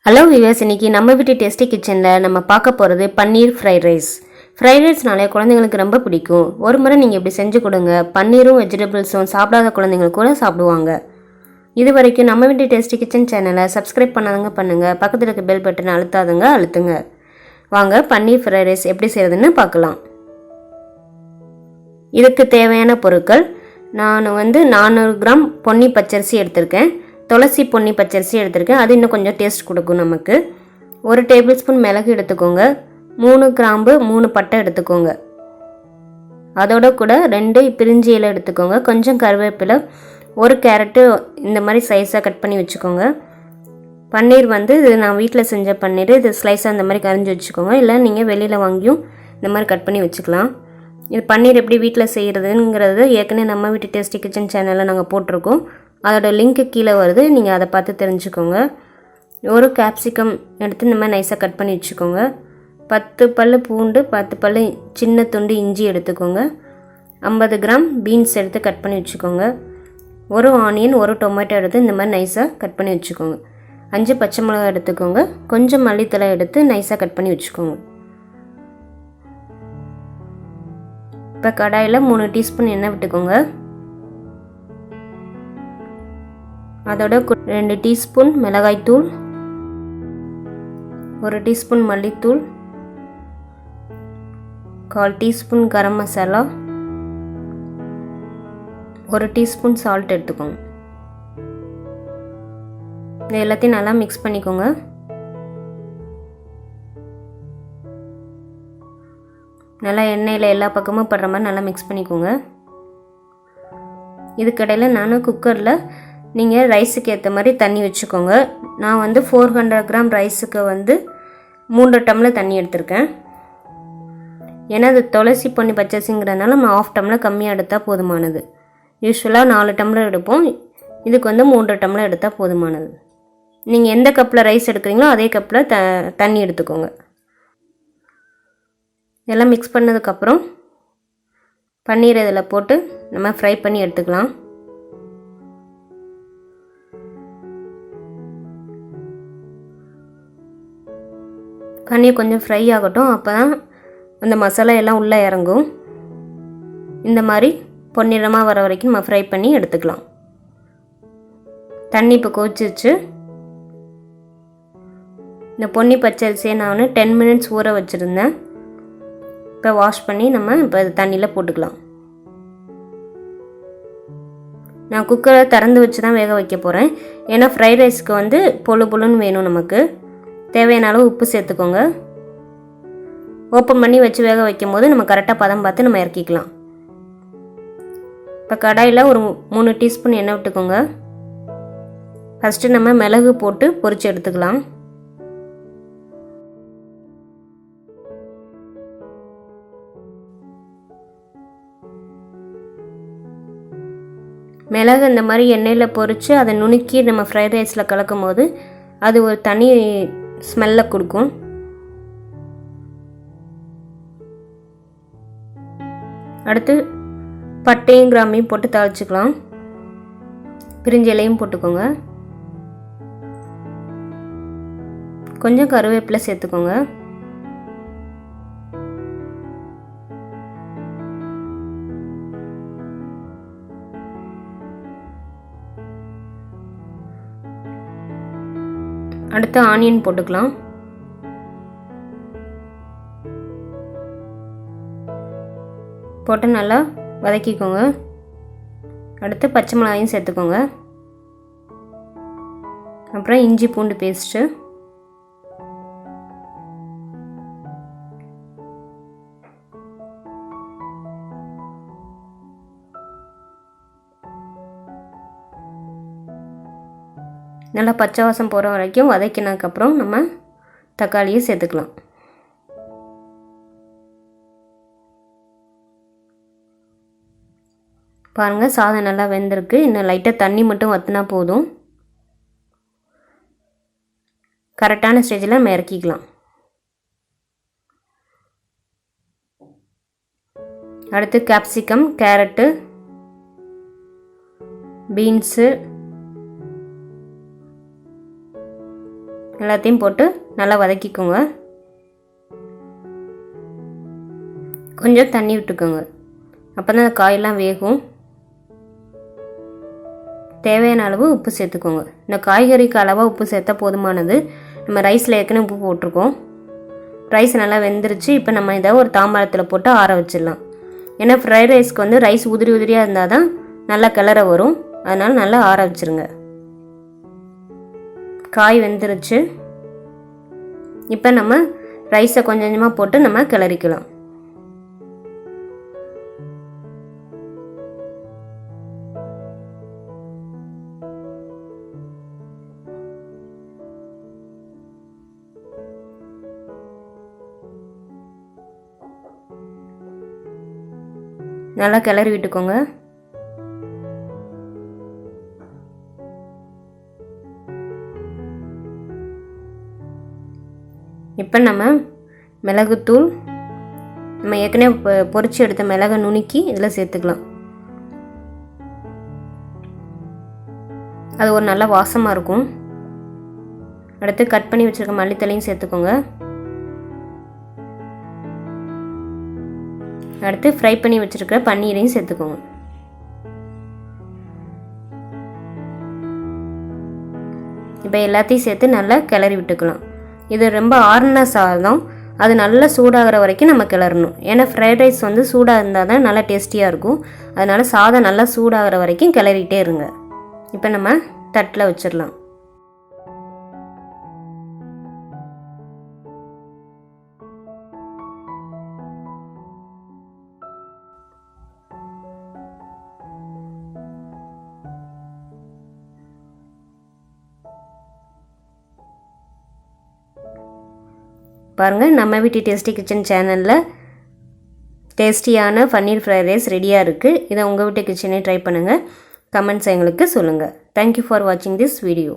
Hello viewers, இன்னைக்கு நம்ம வீட்டு டேஸ்டி கிச்சனில் நம்ம பார்க்க போகிறது பன்னீர் ஃப்ரைட் ரைஸ். ஃப்ரைட் ரைஸ்னாலே குழந்தைங்களுக்கு ரொம்ப பிடிக்கும். ஒரு முறை நீங்கள் இப்படி செஞ்சு கொடுங்க. பன்னீரும் வெஜிடபிள்ஸும் சாப்பிடாத குழந்தைங்க கூட சாப்பிடுவாங்க. இது வரைக்கும் நம்ம வீட்டு டேஸ்டி கிச்சன் சேனலை சப்ஸ்கிரைப் பண்ணாதவங்க பண்ணுங்கள். பக்கத்தில் இருக்க பெல் பட்டனை அழுத்துங்க. வாங்க பன்னீர் ஃப்ரைட் ரைஸ் எப்படி செய்கிறதுன்னு பார்க்கலாம். இதுக்கு தேவையான பொருட்கள், நான் 400 கிராம் பொன்னி பச்சரிசி எடுத்திருக்கேன். துளசி பொன்னி பச்சரிசி எடுத்திருக்கேன். அது இன்னும் கொஞ்சம் டேஸ்ட் கொடுக்கும் நமக்கு. 1 டேபிள் ஸ்பூன் மிளகு எடுத்துக்கோங்க. 3 கிராம்பு 3 பட்டை எடுத்துக்கோங்க. அதோட கூட 2 பிரிஞ்சி இலை எடுத்துக்கோங்க. கொஞ்சம் கருவேப்பிலை, 1 கேரட்டு இந்த மாதிரி ஸ்லைஸாக கட் பண்ணி வச்சுக்கோங்க. பன்னீர் இது நான் வீட்டில் செஞ்ச பன்னீர். இது ஸ்லைஸாக இந்த மாதிரி கரைஞ்சி வச்சுக்கோங்க. இல்லை நீங்கள் வெளியில் வாங்கியும் இந்த மாதிரி கட் பண்ணி வச்சுக்கலாம். இது பன்னீர் எப்படி வீட்டில் செய்கிறதுங்கிறது ஏற்கனவே நம்ம வீட்டு டேஸ்டி கிச்சன் சேனலில் நாங்கள் போட்டிருக்கோம். அதோட லிங்க்கு கீழே வருது, நீங்கள் அதை பார்த்து தெரிஞ்சுக்கோங்க. 1 கேப்சிகம் எடுத்து இந்த மாதிரி நைஸாக கட் பண்ணி வச்சுக்கோங்க. 10 பல் பூண்டு, 10 பல் சின்ன துண்டு இஞ்சி எடுத்துக்கோங்க. 50 கிராம் பீன்ஸ் எடுத்து கட் பண்ணி வச்சுக்கோங்க. 1 ஆனியன், 1 டொமேட்டோ எடுத்து இந்த மாதிரி நைஸாக கட் பண்ணி வச்சுக்கோங்க. 5 பச்சை மிளகாய் எடுத்துக்கோங்க. கொஞ்சம் மல்லித்தலை எடுத்து நைஸாக கட் பண்ணி வச்சுக்கோங்க. இப்போ கடாயில் 3 டீஸ்பூன் எண்ணெய் விட்டுக்கோங்க. அதோட 2 டீஸ்பூன் மிளகாய்த்தூள், 1 டீஸ்பூன் மல்லித்தூள், 1/4 teaspoon garam masala, 1 teaspoon salt எடுத்துக்கோங்க. இது எல்லாத்தையும் நல்லா மிக்ஸ் பண்ணிக்கோங்க. நல்லா எண்ணெயில் எல்லா பக்கமும் படுற மாதிரி நல்லா மிக்ஸ் பண்ணிக்கோங்க. இதுக்கடையில் நான் குக்கரில் நீங்கள் ரைஸுக்கு ஏற்ற மாதிரி தண்ணி வச்சுக்கோங்க. நான் 400 கிராம் ரைஸுக்கு 3 டம்ளர் தண்ணி எடுத்திருக்கேன். ஏன்னா அது துளசி பொன்னி பச்சரிசிங்கிறதுனால நம்ம 1/2 டம்ளர் கம்மியாக எடுத்தால் போதுமானது. யூஸ்வலாக 4 டம்ளர் எடுப்போம். இதுக்கு 3 டம்ளர் எடுத்தால் போதுமானது. நீங்கள் எந்த கப்பில் ரைஸ் எடுக்கிறீங்களோ அதே கப்பில் தண்ணி எடுத்துக்கோங்க. எல்லாம் மிக்ஸ் பண்ணதுக்கப்புறம் பன்னீர் இதில் போட்டு நம்ம ஃப்ரை பண்ணி எடுத்துக்கலாம். பன்னீர் கொஞ்சம் ஃப்ரை ஆகட்டும். அப்போ தான் அந்த மசாலா எல்லாம் உள்ளே இறங்கும். இந்த மாதிரி பொன்னிறமாக வர வரைக்கும் நம்ம ஃப்ரை பண்ணி எடுத்துக்கலாம். தண்ணி இப்போ கொதிச்சிருச்சு. இந்த பொன்னி பச்சரிசியை நான் 10 மினிட்ஸ் ஊற வச்சுருந்தேன். இப்போ வாஷ் பண்ணி நம்ம இப்போ தண்ணியில் போட்டுக்கலாம். நான் குக்கரை திறந்து வச்சு தான் வேக வைக்க போகிறேன். ஏன்னா ஃப்ரைட் ரைஸ்க்கு பொழு பொழுன்னு வேணும். நமக்கு தேவையான அளவு உப்பு சேர்த்துக்கோங்க. ஓப்பன் பண்ணி வச்சு வேக வைக்கும் போது நம்ம கரெக்டாக பதம் பார்த்து நம்ம இறக்கிக்கலாம். இப்போ கடாயில் ஒரு 3 டீஸ்பூன் எண்ணெய் விட்டுக்கோங்க. ஃபஸ்ட்டு நம்ம மிளகு போட்டு பொரிச்சு எடுத்துக்கலாம். மிளகு இந்த மாதிரி எண்ணெயில் பொரித்து அதை நுணுக்கி நம்ம ஃப்ரைட் ரைஸில் கலக்கும் போது அது ஒரு தனி ஸ்மெல்லை கொடுக்கும். அடுத்து பட்டையும் கிராம்பையும் போட்டு தாளிச்சுக்கலாம். பிரிஞ்சி இலையும் போட்டுக்கோங்க. கொஞ்சம் கருவேப்பிலை சேர்த்துக்கோங்க. அடுத்து ஆனியன் போட்டுக்கலாம். போட்டு நல்லா வதக்கிக்கோங்க. அடுத்து பச்சை மிளகாயும் சேர்த்துக்கோங்க. அப்புறம் இஞ்சி பூண்டு பேஸ்ட்டு, நல்லா பச்சை வாசம் போகிற வரைக்கும் வதக்கினதுக்கப்புறம் நம்ம தக்காளியை சேர்த்துக்கலாம். பாருங்கள், சாதம் நல்லா வெந்திருக்கு. இன்னும் லைட்டாக தண்ணி மட்டும் வற்றினா போதும். கரெக்டான ஸ்டேஜில் நம்ம இறக்கிக்கலாம். அடுத்து கேப்சிகம், கேரட்டு, பீன்ஸு, எல்லாத்தையும் போட்டு நல்லா வதக்கிக்கோங்க. கொஞ்சம் தண்ணி விட்டுக்கோங்க, அப்போ தான் காயெல்லாம் வேகும். தேவையான அளவு உப்பு சேர்த்துக்கோங்க. இந்த காய்கறிக்கு அளவாக உப்பு சேர்த்தா போதுமானது. நம்ம ரைஸில் ஏற்கனவே உப்பு போட்டிருக்கோம். ரைஸ் நல்லா வெந்துருச்சு. இப்போ நம்ம இதை ஒரு தாம்பாளத்தில் போட்டு ஆற வச்சிடலாம். ஏன்னா ஃப்ரைட் ரைஸ்க்கு வந்து ரைஸ் உதிரி உதிரியாக இருந்தால் தான் நல்லா கிளற வரும். அதனால் நல்லா ஆற வச்சுருங்க. காய் வெந்துருச்சு. இப்போ நம்ம ரைஸை கொஞ்சம் கொஞ்சமாக போட்டு நம்ம கிளறிக்கலாம். நல்லா கிளறி விட்டுக்கோங்க. இப்போ நம்ம மிளகுத்தூள், நம்ம ஏற்கனவே பொரிச்சு எடுத்த மிளகை நுணுக்கி இதில் சேர்த்துக்கலாம். அது ஒரு நல்ல வாசமாக இருக்கும். அடுத்து கட் பண்ணி வச்சுருக்க மல்லித்தலையும் சேர்த்துக்கோங்க. அடுத்து ஃப்ரை பண்ணி வச்சுருக்க பன்னீரையும் சேர்த்துக்கோங்க. இப்போ எல்லாத்தையும் சேர்த்து நல்லா கிளறி விட்டுக்கலாம். இது ரொம்ப ஆறுன சாதம், அது நல்லா சூடாகிற வரைக்கும் நம்ம கிளறணும். ஏன்னா ஃப்ரைட் ரைஸ் வந்து சூடாக இருந்தால் தான் நல்லா டேஸ்டியாக இருக்கும். அதனால் சாதம் நல்லா சூடாகிற வரைக்கும் கிளறிட்டே இருங்க. இப்போ நம்ம தட்டில் வச்சிடலாம். பாருங்கள், நம்ம வீட்டு டேஸ்டி கிச்சன் சேனலில் டேஸ்டியான பன்னீர் ஃப்ரைட் ரைஸ் ரெடியாக இருக்குது. இதை உங்கள் வீட்டு கிச்சனே ட்ரை பண்ணுங்கள். கமெண்ட்ஸ் எங்களுக்கு சொல்லுங்கள். தேங்க்யூ ஃபார் வாட்சிங் திஸ் வீடியோ.